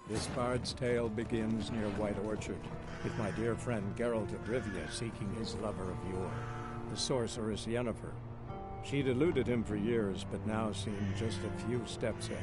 This bard's tale begins near White Orchard, with my dear friend Geralt of Rivia seeking his lover of yore, the sorceress Yennefer. She'd eluded him for years, but now seemed just a few steps ahead.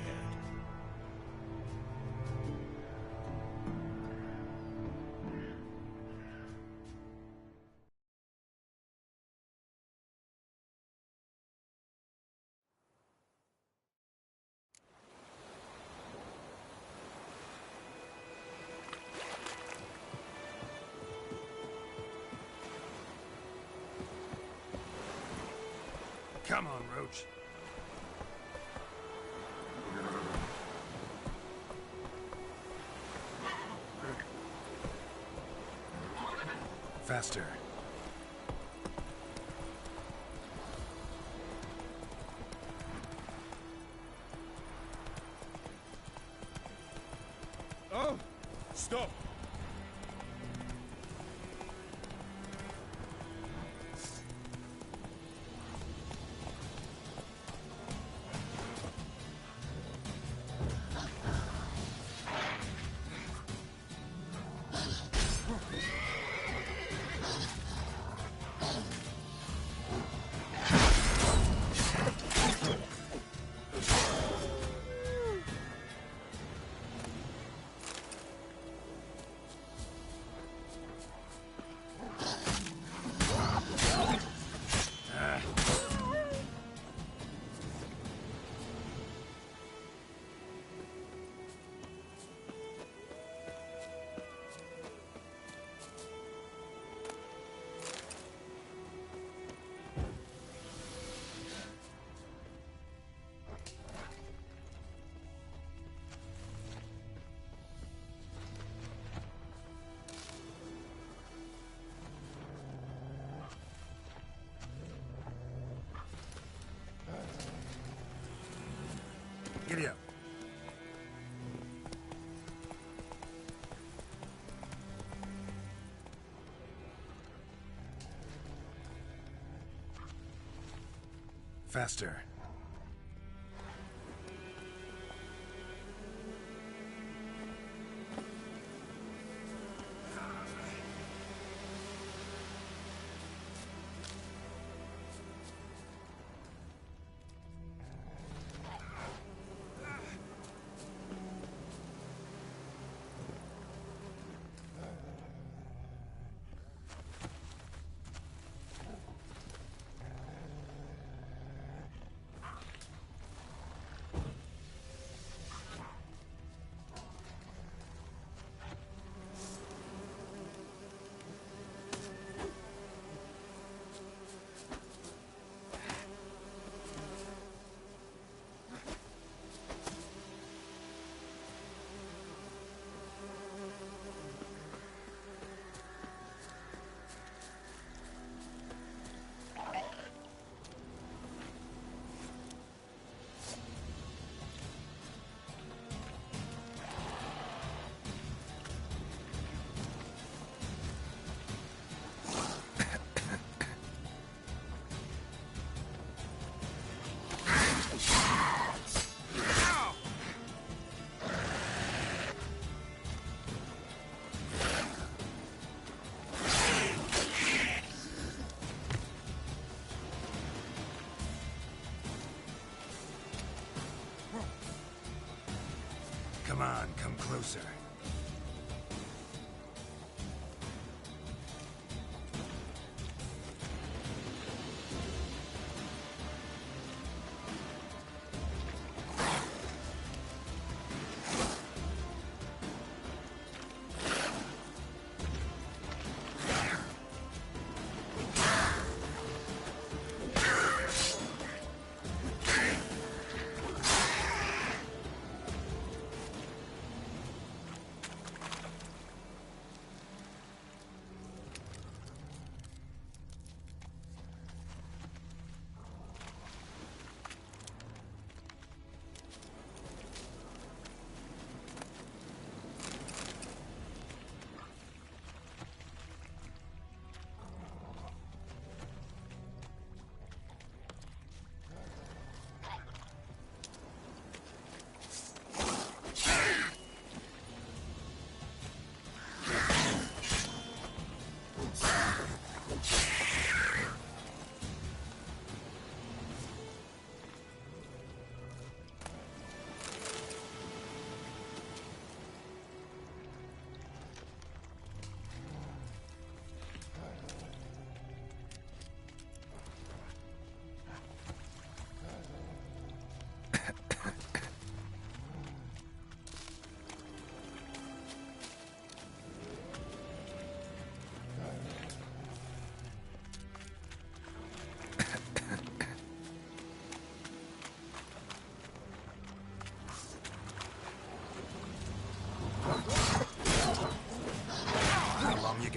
Come on, Roach. Faster. Oh! Stop! Giddy up. Faster. Come on, come closer.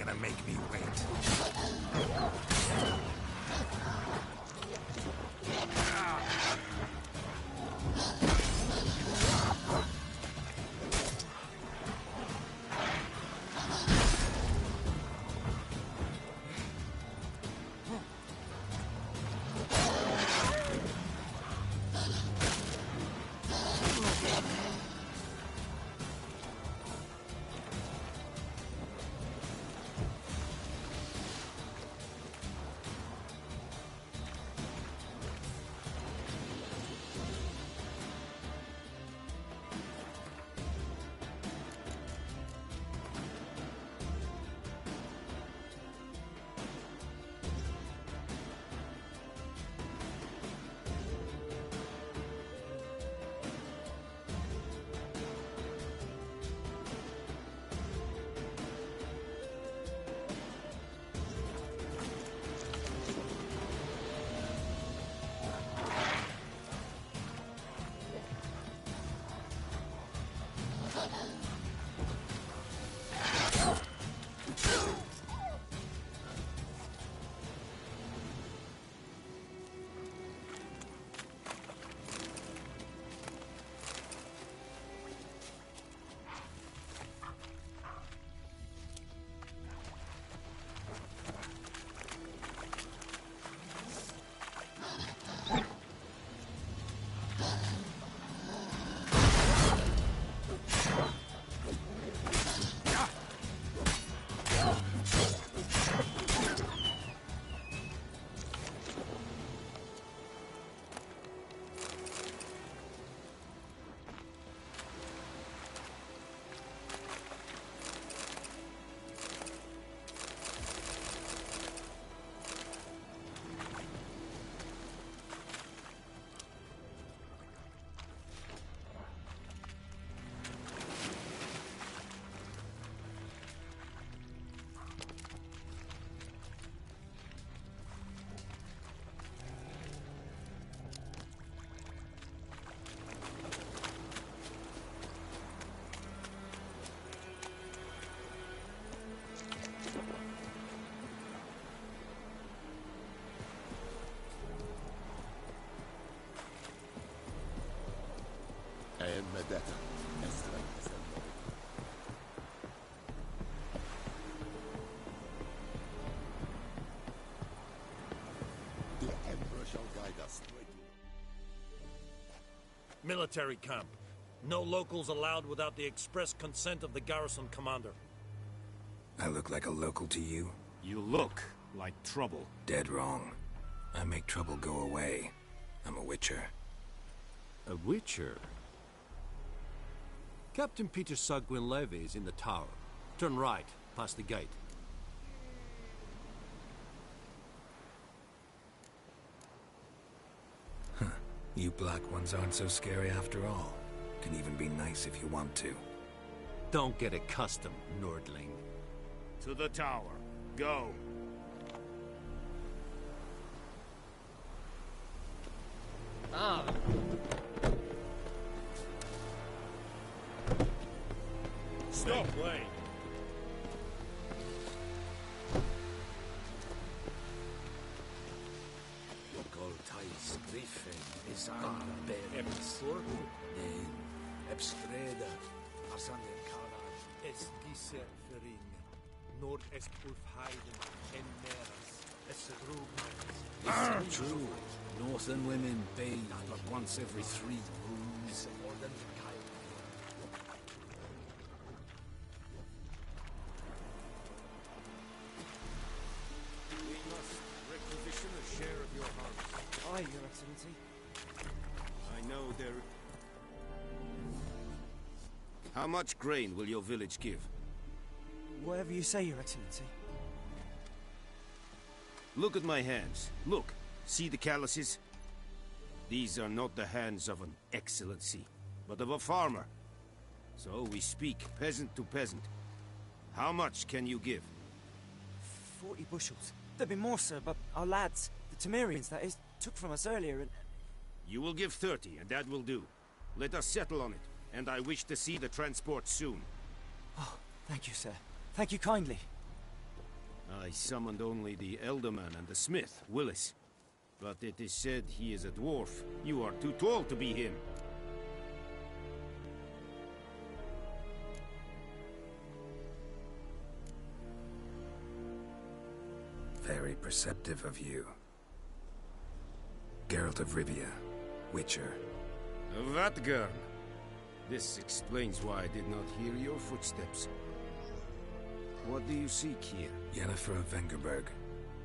gonna make me wait. The Emperor shall guide us. Military camp. No locals allowed without the express consent of the garrison commander. I look like a local to you? You look like trouble. Dead wrong. I make trouble go away. I'm a witcher. A witcher? Captain Peter Sagwin Levy is in the tower. Turn right, past the gate. You black ones aren't so scary after all. Can even be nice if you want to. Don't get accustomed, Nordling. To the tower. Go. Ah. Stop playing. Goltais Griffin is Berens. Ebstreda, Arsander Karan. Es Giser Fering. Nord est Ulfheiden. En Meras. Es Rugmans. True. Northern women bathe but once every 3 moons. We must requisition a share of your harvest. Aye, Your Excellency. I know there... How much grain will your village give? Whatever you say, Your Excellency. Look at my hands. Look. See the calluses? These are not the hands of an excellency, but of a farmer. So we speak peasant to peasant. How much can you give? 40 bushels. There'd be more, sir, but our lads, the Temerians, that is, took from us earlier and... You will give 30, and that will do. Let us settle on it, and I wish to see the transport soon. Oh, thank you, sir. Thank you kindly. I summoned only the Elderman and the smith, Willis. But it is said he is a dwarf. You are too tall to be him. Very perceptive of you. Geralt of Rivia, Witcher. Vatgern. This explains why I did not hear your footsteps. What do you seek here? Yennefer of Vengerberg.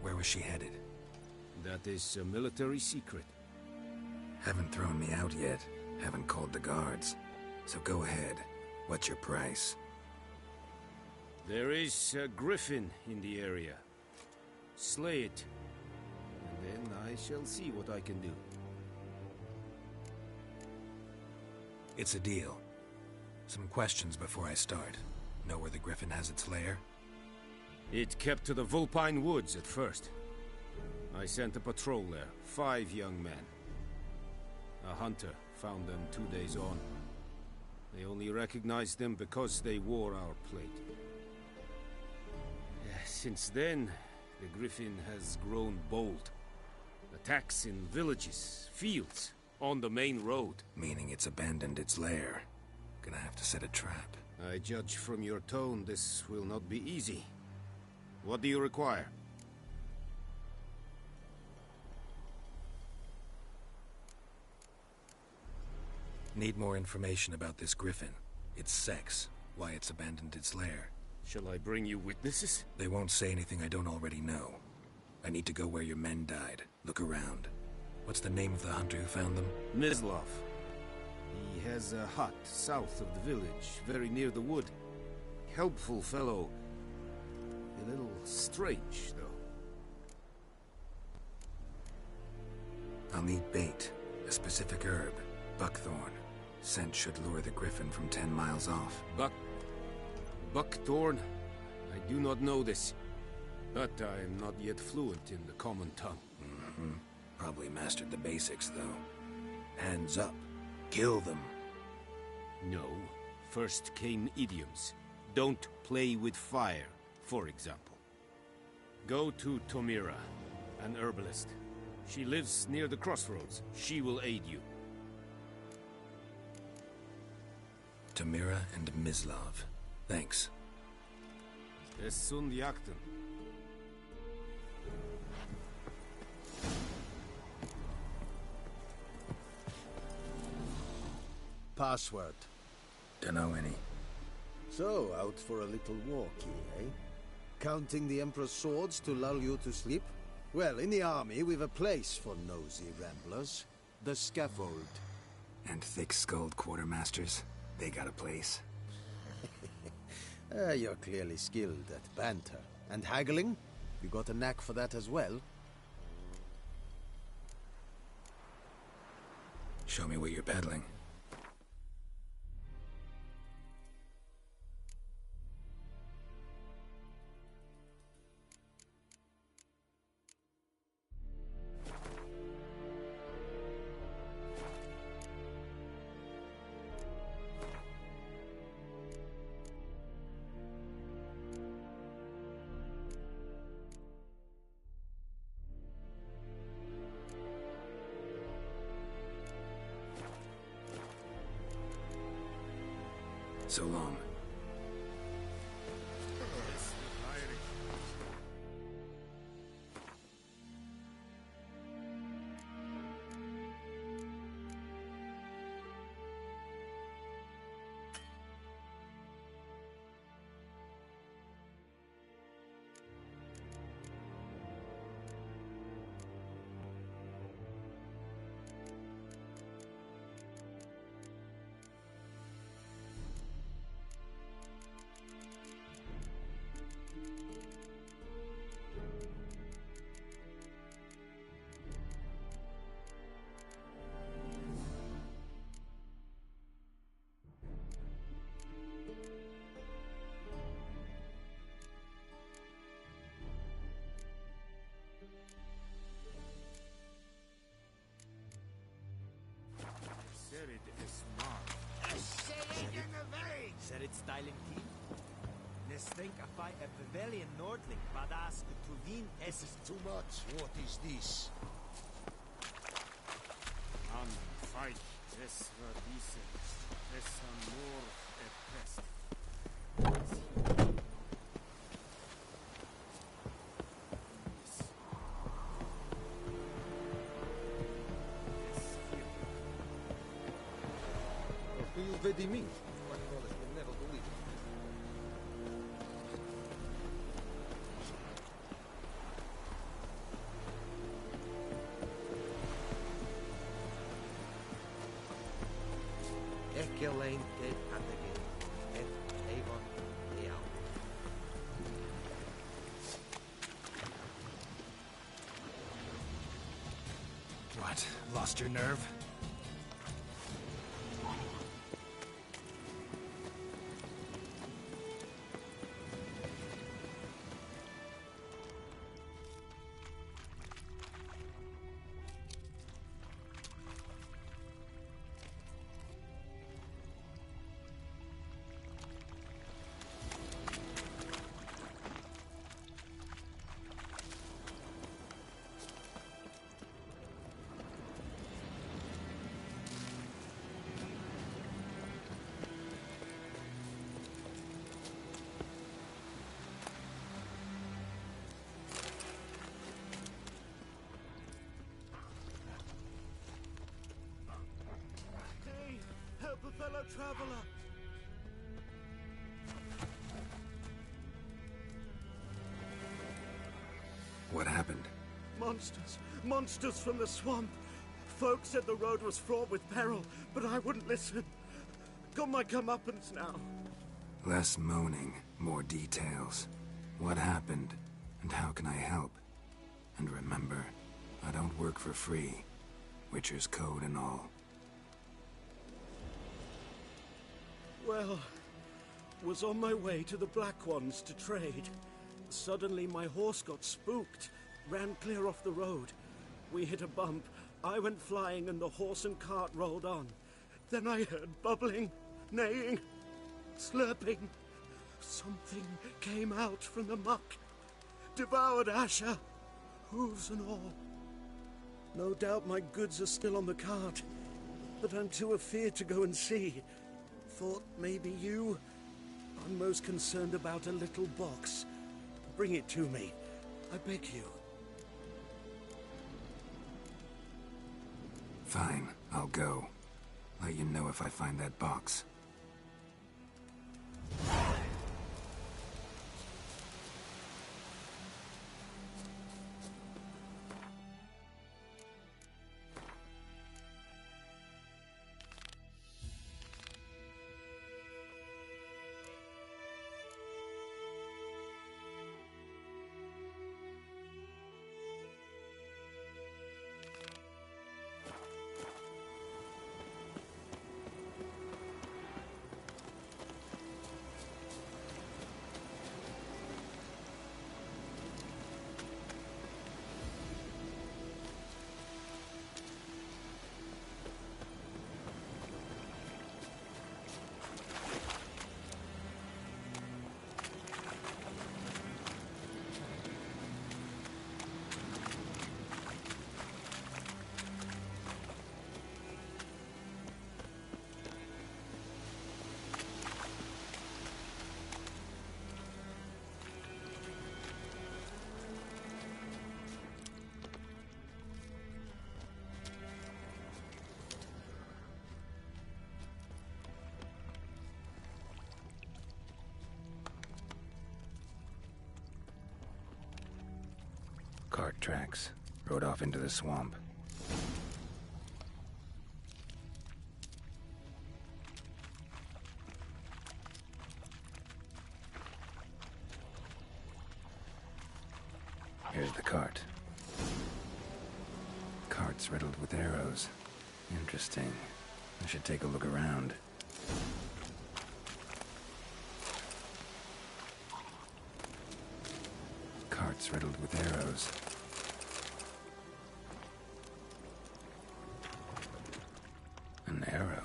Where was she headed? That is a military secret. Haven't thrown me out yet. Haven't called the guards. So go ahead. What's your price? There is a griffin in the area. Slay it, and then I shall see what I can do. It's a deal. Some questions before I start. Know where the griffin has its lair? It kept to the Vulpine Woods at first. I sent a patrol there, 5 young men. A hunter found them 2 days on. They only recognized them because they wore our plate. Since then, the griffin has grown bold. Attacks in villages, fields, on the main road. Meaning it's abandoned its lair. Gonna have to set a trap. I judge from your tone this will not be easy. What do you require? Need more information about this griffin. Its sex, why it's abandoned its lair. Shall I bring you witnesses? They won't say anything I don't already know. I need to go where your men died. Look around. What's the name of the hunter who found them? Mislav. He has a hut south of the village, very near the wood. Helpful fellow. A little strange, though. I'll need bait. A specific herb. Buckthorn. Scent should lure the griffin from 10 miles off. Buckthorn? I do not know this. But I am not yet fluent in the common tongue. Probably mastered the basics, though. Hands up. Kill them. No. First came idioms. Don't play with fire, for example. Go to Tomira, an herbalist. She lives near the crossroads. She will aid you. Tamira and Mislav. Thanks. Es sunt jakten. Password. Dunno any. So, out for a little walkie, eh? Counting the Emperor's swords to lull you to sleep? Well, in the army, we've a place for nosy ramblers. The scaffold. And thick-skulled quartermasters. They got a place. You're clearly skilled at banter. And haggling? You got a knack for that as well? Show me what you're peddling. So long. Said it's styling key. Let's think I fight a Pavilion Nordling, badass Tuvin This is too much. What is this? Fight. Es war diese. Es amor erpresst. You vedi me? What Wallace will never believe it. Excelente Adegate. Et Avon Leal. What? Lost your nerve? Help a fellow traveler! What happened? Monsters! Monsters from the swamp! Folks said the road was fraught with peril, but I wouldn't listen. Got my comeuppance now. Less moaning, more details. What happened, and how can I help? And remember, I don't work for free. Witcher's code and all. Well, was on my way to the Black Ones to trade. Suddenly my horse got spooked, ran clear off the road. We hit a bump, I went flying and the horse and cart rolled on. Then I heard bubbling, neighing, slurping. Something came out from the muck, devoured Asher, hooves and all. No doubt my goods are still on the cart, but I'm too afeard to go and see. Thought maybe you. I'm most concerned about a little box. Bring it to me. I beg you. Fine, I'll go. Let you know if I find that box. Cart tracks. Rode off into the swamp. Here's the cart. Cart's riddled with arrows. Interesting. I should take a look around. Cart's riddled with arrows. An arrow.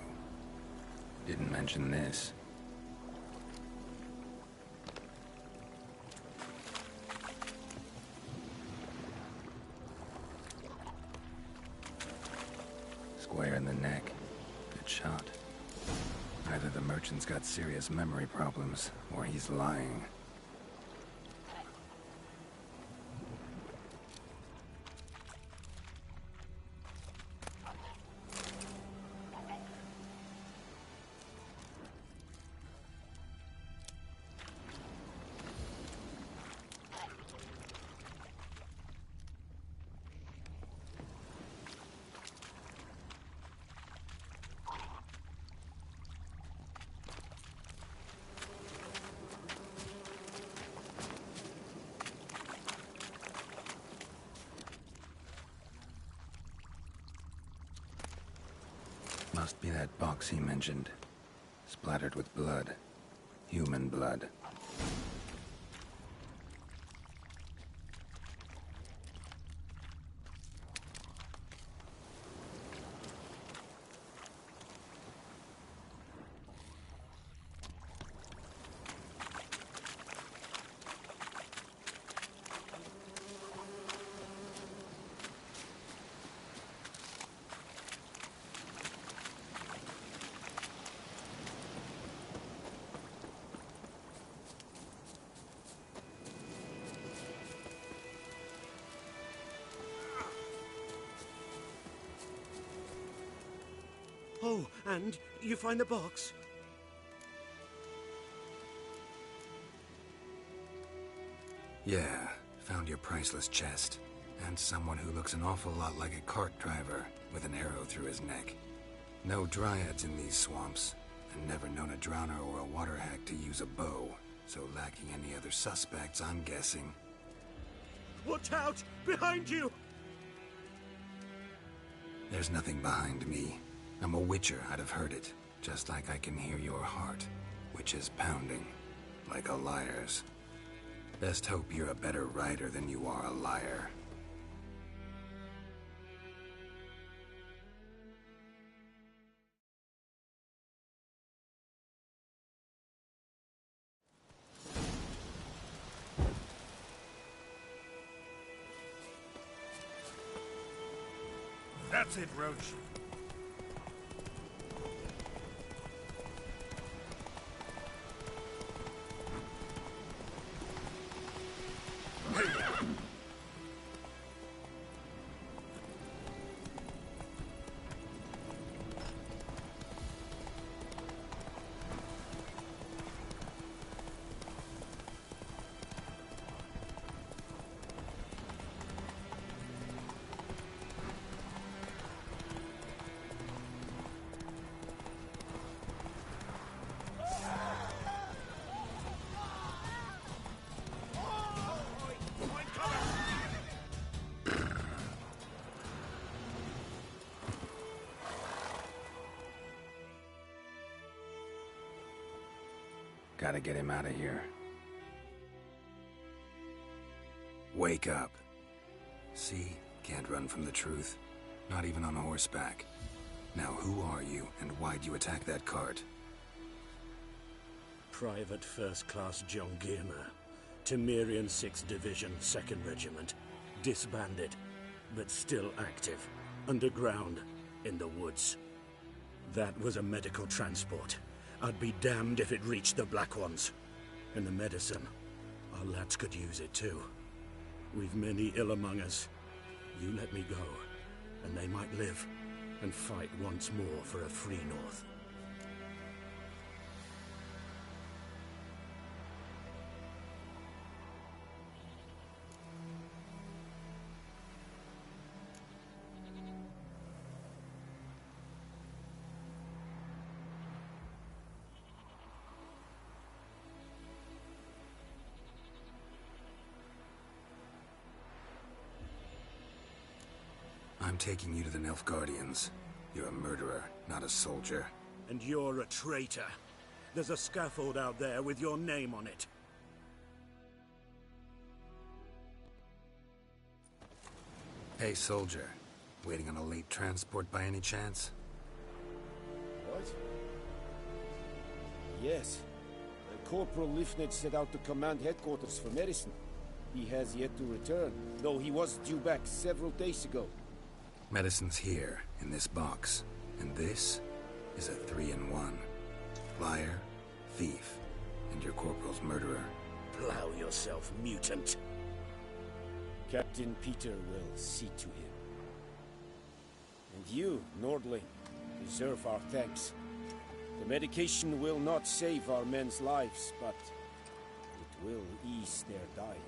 Didn't mention this. Square in the neck. Good shot. Either the merchant's got serious memory problems, or he's lying. Must be that box he mentioned. Splattered with blood. Human blood. Oh, and you find the box? Yeah, found your priceless chest. And someone who looks an awful lot like a cart driver, with an arrow through his neck. No dryads in these swamps, and never known a drowner or a water hack to use a bow, so lacking any other suspects, I'm guessing. Watch out! Behind you! There's nothing behind me. I'm a witcher, I'd have heard it. Just like I can hear your heart, which is pounding, like a liar's. Best hope you're a better rider than you are a liar. That's it, Roach. Gotta get him out of here. Wake up. See? Can't run from the truth. Not even on horseback. Now who are you, and why'd you attack that cart? Private First Class John Giermer. Temerian 6th Division, 2nd Regiment. Disbanded, but still active. Underground, in the woods. That was a medical transport. I'd be damned if it reached the Black Ones. And the medicine, our lads could use it too. We've many ill among us. You let me go, and they might live, and fight once more for a free North. I'm taking you to the Nilfgaardians. You're a murderer, not a soldier. And you're a traitor. There's a scaffold out there with your name on it. Hey, soldier. Waiting on a late transport by any chance? What? Yes. Corporal Lifnitz set out to command headquarters for medicine. He has yet to return, though he was due back several days ago. Medicine's here. in this box. And this is a 3-in-1. Liar, thief, and your corporal's murderer. Plow yourself, mutant. Captain Peter will see to him. And you, Nordling, deserve our thanks. The medication will not save our men's lives, but it will ease their dying.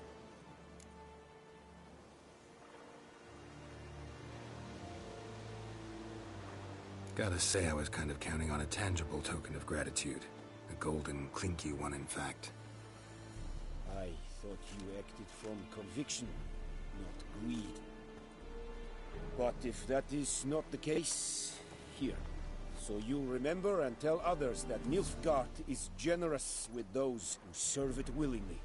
Gotta say, I was kind of counting on a tangible token of gratitude. A golden, clinky one, in fact. I thought you acted from conviction, not greed. But if that is not the case, here. So you remember and tell others that Nilfgaard is generous with those who serve it willingly.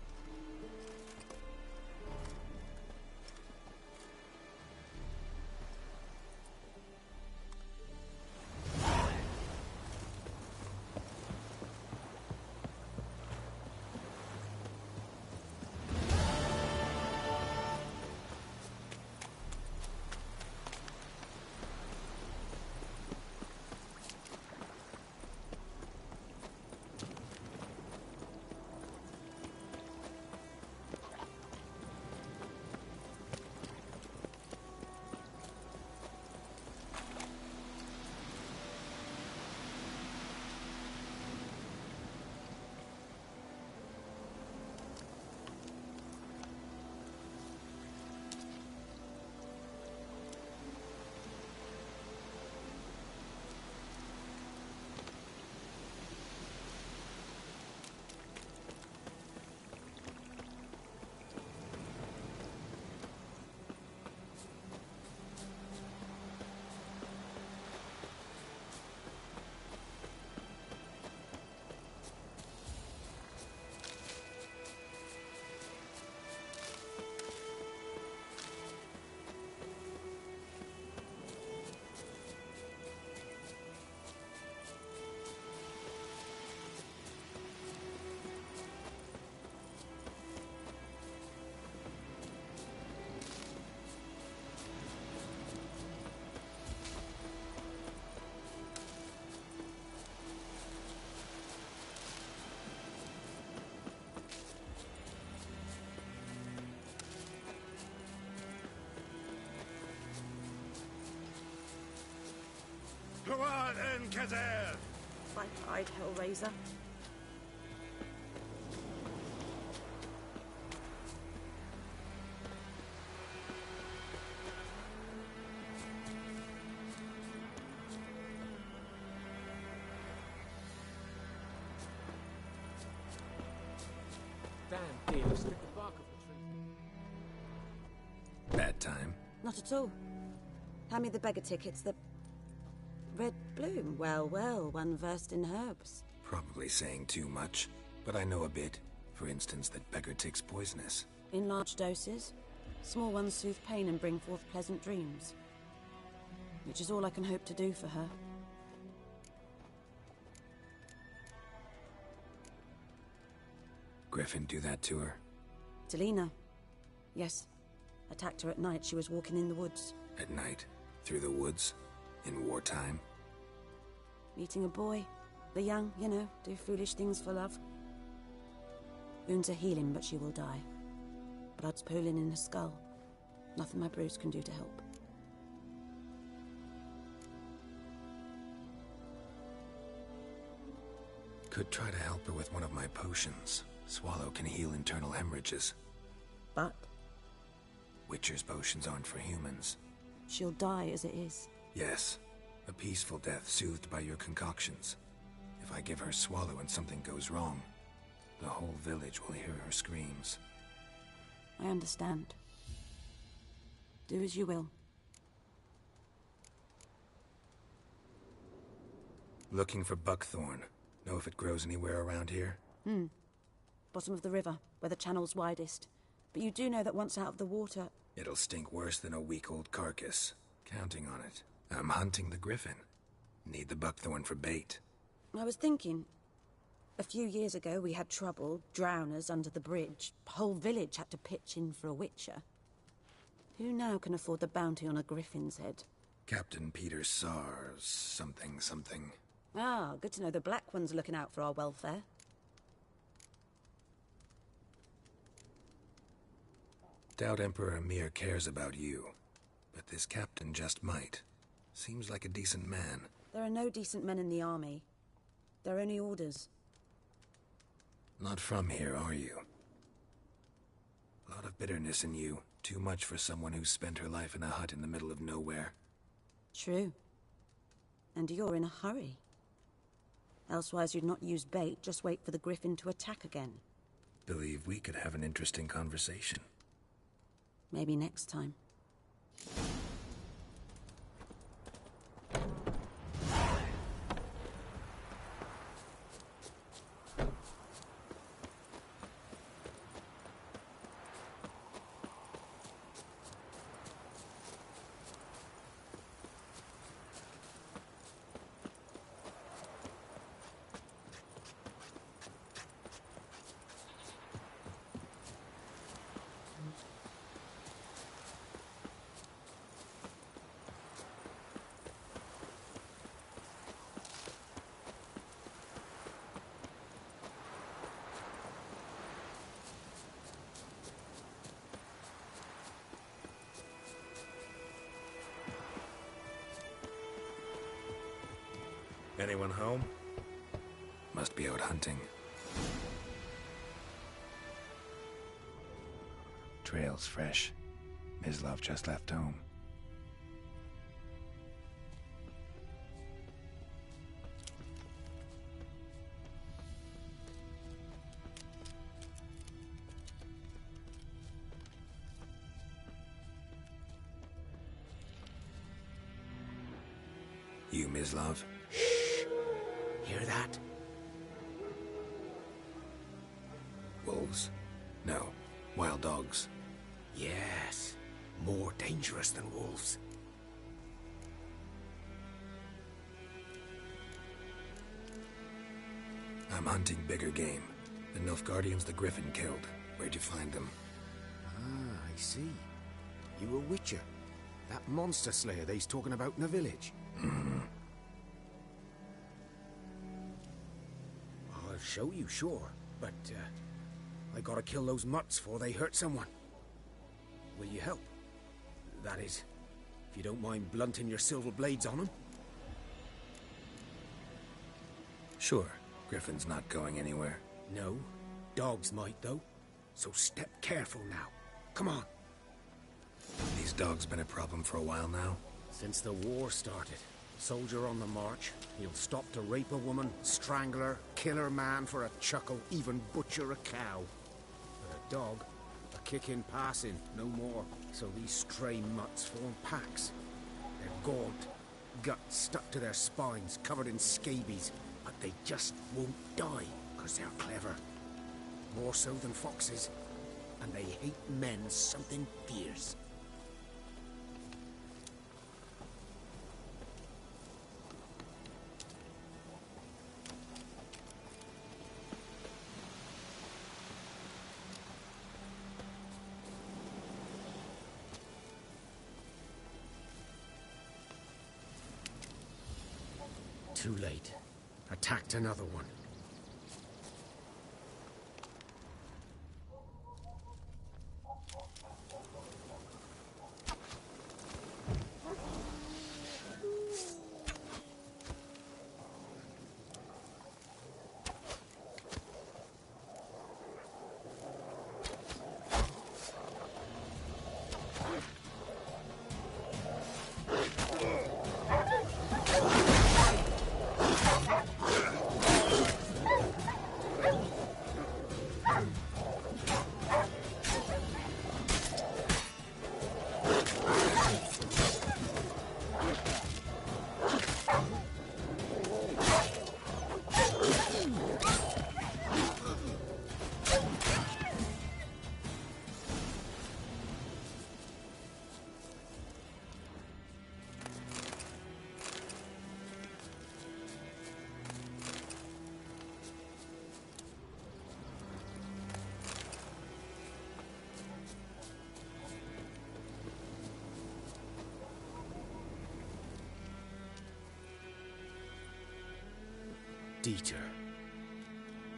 Bright-eyed Hellraiser. Damn deer, strip the bark off the tree. Bad time? Not at all. Hand me the beggar tickets, the red bloom. Well, well, one versed in herbs. Probably saying too much, but I know a bit. For instance, that beggar tick's poisonous. In large doses. Small ones soothe pain and bring forth pleasant dreams. Which is all I can hope to do for her. Griffin do that to her? Delina. Yes. Attacked her at night. She was walking in the woods. At night? Through the woods? In wartime? Meeting a boy. The young, you know, do foolish things for love. Wounds are healing, but she will die. Blood's pooling in her skull. Nothing my brews can do to help. Could try to help her with one of my potions. Swallow can heal internal hemorrhages. But? Witcher's potions aren't for humans. She'll die as it is. Yes. A peaceful death soothed by your concoctions. If I give her Swallow and something goes wrong, the whole village will hear her screams. I understand. Do as you will. Looking for buckthorn. Know if it grows anywhere around here? Bottom of the river, where the channel's widest. But you do know that once out of the water... It'll stink worse than a week-old carcass. Counting on it. I'm hunting the griffin. Need the buckthorn for bait. I was thinking... A few years ago we had trouble, drowners under the bridge. Whole village had to pitch in for a witcher. Who now can afford the bounty on a griffin's head? Captain Peter Sars, something. Ah, good to know the Black One's looking out for our welfare. Doubt Emperor Amir cares about you, but this captain just might. Seems like a decent man. There are no decent men in the army. They're only orders. Not from here, are you? A lot of bitterness in you. Too much for someone who spent her life in a hut in the middle of nowhere. True. And you're in a hurry. Elsewise you'd not use bait, just wait for the Griffin to attack again. Believe we could have an interesting conversation. Maybe next time. Anyone home? Must be out hunting. Trail's fresh. Mislav just left home. You, Mislav? Hear that? Wolves? No. Wild dogs. Yes. More dangerous than wolves. I'm hunting bigger game. The Nilfgaardians the Griffin killed. Where'd you find them? Ah, I see. You a witcher. That monster slayer they's talking about in the village. Mm-hmm. I'll show you, sure. But, I gotta kill those mutts before they hurt someone. Will you help? That is, if you don't mind blunting your silver blades on them. Sure. Griffin's not going anywhere. No. Dogs might, though. So step careful now. Come on. These dogs been a problem for a while now? Since the war started. Soldier on the march. He'll stop to rape a woman, strangle her, kill her man for a chuckle, even butcher a cow. But a dog, a kick in passing, no more. So these stray mutts form packs. They're gaunt, guts stuck to their spines, covered in scabies. But they just won't die, because they're clever. More so than foxes. And they hate men something fierce. Too late. Attacked another one. Dieter.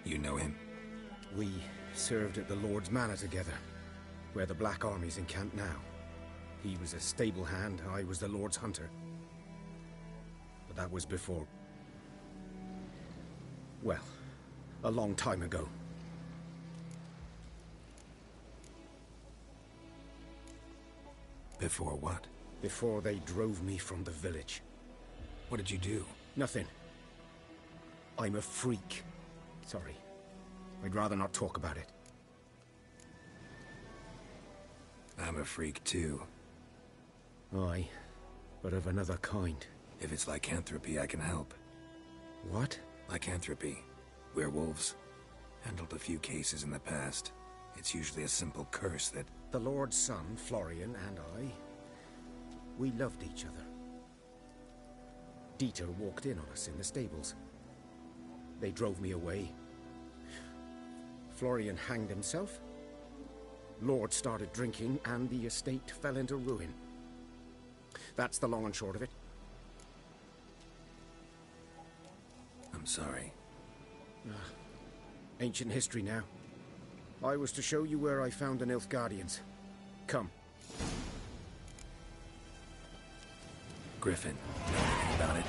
You know him? We served at the Lord's Manor together, where the Black Army's encamped now. He was a stable hand, I was the Lord's hunter. But that was before... well, a long time ago. Before what? Before they drove me from the village. What did you do? Nothing. I'm a freak. Sorry. I'd rather not talk about it. I'm a freak too. Aye, but of another kind. If it's lycanthropy, I can help. What? Lycanthropy. Werewolves. Handled a few cases in the past. It's usually a simple curse that... The Lord's son, Florian, and I... we loved each other. Dieter walked in on us in the stables. They drove me away. Florian hanged himself. Lord started drinking, and the estate fell into ruin. That's the long and short of it. I'm sorry. Ancient history now. I was to show you where I found the Nilfgaardians. Come. Griffin, know anything about it?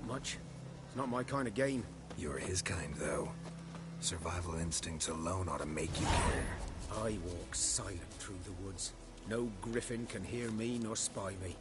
Much. It's not my kind of game. You're his kind, though. Survival instincts alone ought to make you care. I walk silent through the woods. No griffin can hear me nor spy me.